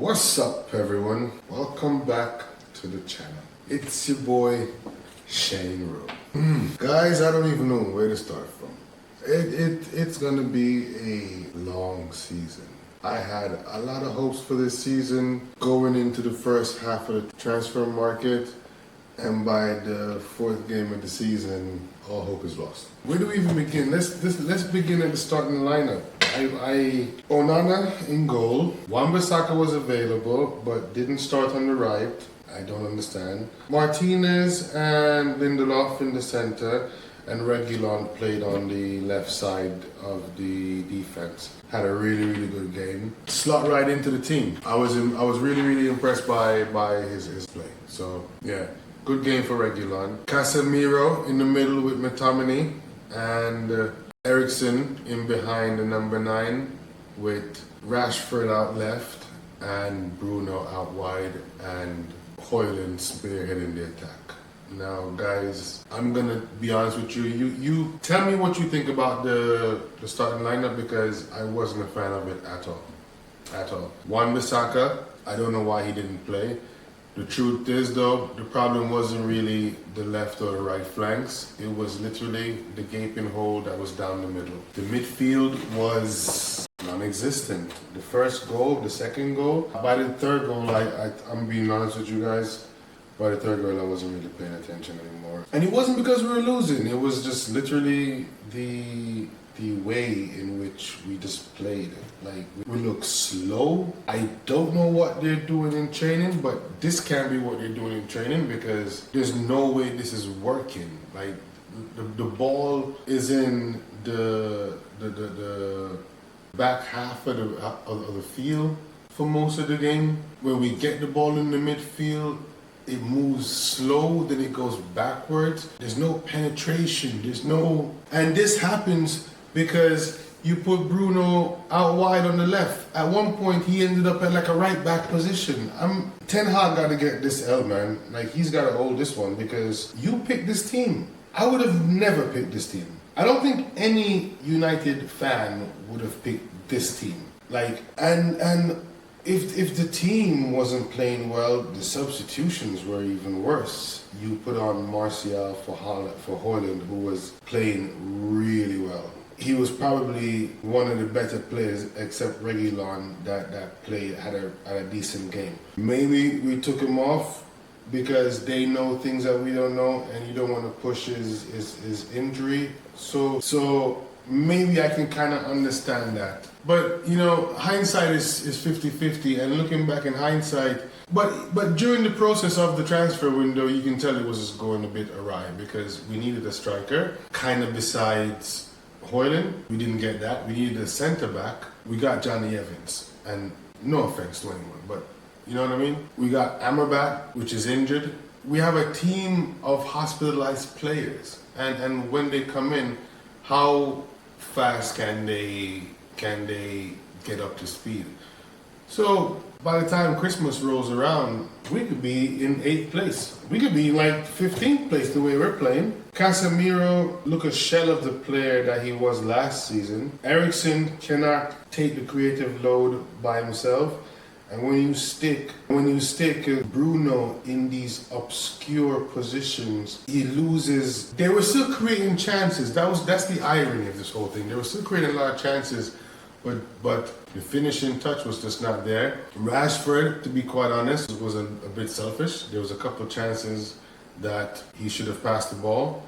What's up, everyone? Welcome back to the channel. It's your boy Shane Rowe. Guys, I don't even know where to start from. It's gonna be a long season. I had a lot of hopes for this season going into the first half of the transfer market, and by the fourth game of the season, all hope is lost. Where do we even begin? Let's begin at the starting lineup. Onana in goal. Wan-Bissaka was available, but didn't start on the right. I don't understand. Martinez and Lindelof in the center, and Reguilon played on the left side of the defense. Had a really good game. Slot right into the team. I was really impressed by his play. So yeah, good game for Reguilon. Casemiro in the middle with McTominay, and Arisen in behind the number 9 with Rashford out left and Bruno out wide and Højlund spearheading the attack. Now guys, I'm gonna be honest with you. You tell me what you think about the starting lineup, because I wasn't a fan of it at all. Wan-Bissaka, I don't know why he didn't play. The truth is though, the problem wasn't really the left or the right flanks. It was literally the gaping hole that was down the middle. The midfield was non-existent. The first goal, the second goal. By the third goal, I'm being honest with you guys, by the third goal I wasn't really paying attention anymore. And it wasn't because we were losing, it was just literally the way in which we just played. Like, we look slow. I don't know what they're doing in training, but this can't be what they're doing in training, because there's no way this is working. Like, the ball is in the back half of the field for most of the game. When we get the ball in the midfield, it moves slow, then it goes backwards. There's no penetration, and this happens because you put Bruno out wide on the left. At one point, he ended up at like a right back position. Ten Hag got to get this L, man. Like, he's got to hold this one, because you picked this team. I would have never picked this team. I don't think any United fan would have picked this team. Like, and if the team wasn't playing well, the substitutions were even worse. You put on Martial for Højlund, who was playing really well. He was probably one of the better players, except Reguilon, that played, had a decent game. Maybe we took him off because they know things that we don't know, and you don't want to push his injury. So maybe I can kind of understand that. But, you know, hindsight is 50-50, and looking back in hindsight, but during the process of the transfer window, you can tell it was just going a bit awry, because we needed a striker, kind of besides Højlund. We didn't get that. We needed a centre back. We got Johnny Evans, and no offense to anyone, but you know what I mean? We got Amrabat, which is injured. We have a team of hospitalized players, and when they come in, how fast can they get up to speed? So by the time Christmas rolls around, we could be in 8th place. We could be in like 15th place the way we're playing. Casemiro look a shell of the player that he was last season. Eriksen cannot take the creative load by himself. And when you stick Bruno in these obscure positions, he loses. They were still creating chances. That's the irony of this whole thing. They were still creating a lot of chances, but the finishing touch was just not there. Rashford, to be quite honest, was a bit selfish. There was a couple of chances that he should have passed the ball.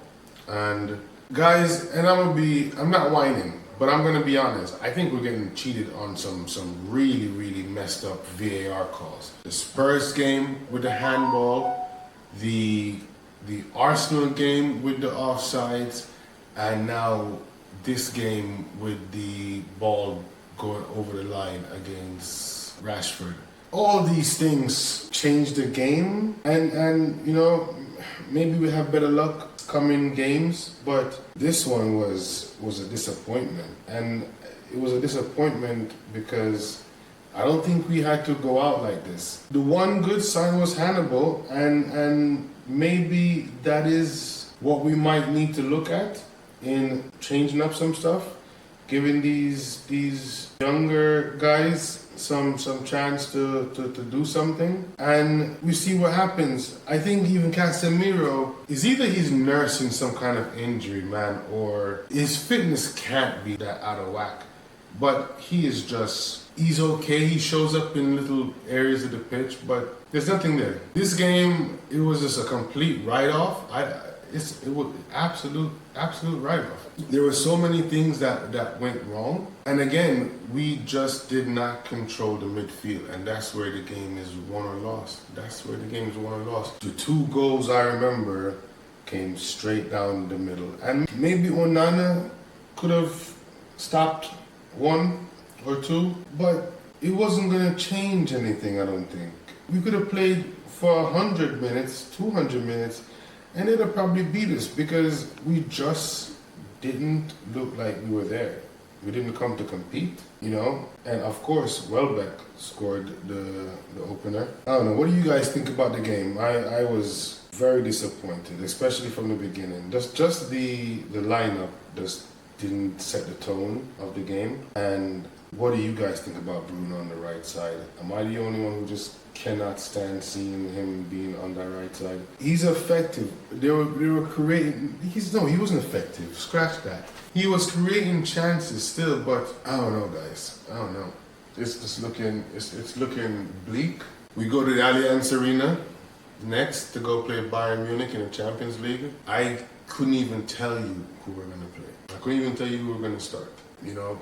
And guys, and I'm not whining, but I'm gonna be honest. I think we're getting cheated on some really messed up VAR calls. The Spurs game with the handball, the Arsenal game with the offsides, and now this game with the ball going over the line against Rashford. All these things change the game, and you know, maybe we have better luck coming games, but this one was a disappointment. And it was a disappointment because I don't think we had to go out like this. The one good sign was Hannibal, and maybe that is what we might need to look at in changing up some stuff, giving these younger guys some chance to do something, and we see what happens. I think even Casemiro is either he's nursing some kind of injury, man, or his fitness can't be that out of whack. But he's okay. He shows up in little areas of the pitch, but there's nothing there. This game, it was just a complete write-off. It was absolute write-off. There were so many things that went wrong. And again, we just did not control the midfield. And that's where the game is won or lost. The 2 goals I remember came straight down the middle. And maybe Onana could have stopped 1 or 2, but it wasn't going to change anything, I don't think. We could have played for 100 minutes, 200 minutes, and it'll probably beat us because we just didn't look like we were there. We didn't come to compete, you know? And of course, Welbeck scored the opener. I don't know, what do you guys think about the game? I was very disappointed, especially from the beginning. Just the lineup just didn't set the tone of the game. And what do you guys think about Bruno on the right side? Am I the only one who just cannot stand seeing him being on that right side? He's effective. They were creating. He wasn't effective. Scratch that. He was creating chances still, but I don't know, guys. I don't know. It's looking bleak. We go to the Allianz Arena next to go play Bayern Munich in the Champions League. I couldn't even tell you who we're gonna play. I couldn't even tell you who we're gonna start. You know,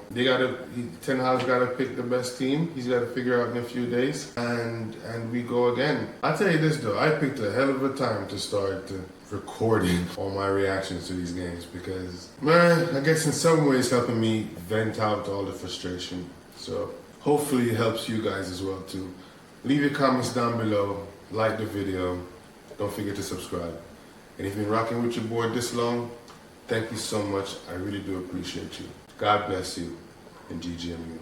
Ten Hag's got to pick the best team. He's got to figure out in a few days, and we go again. I'll tell you this though, I picked a hell of a time to start recording all my reactions to these games because, man, I guess in some ways helping me vent out all the frustration. So hopefully it helps you guys as well too. Leave your comments down below, like the video, don't forget to subscribe. And if you've been rocking with your boy this long, thank you so much. I really do appreciate you. God bless you, and GGMU.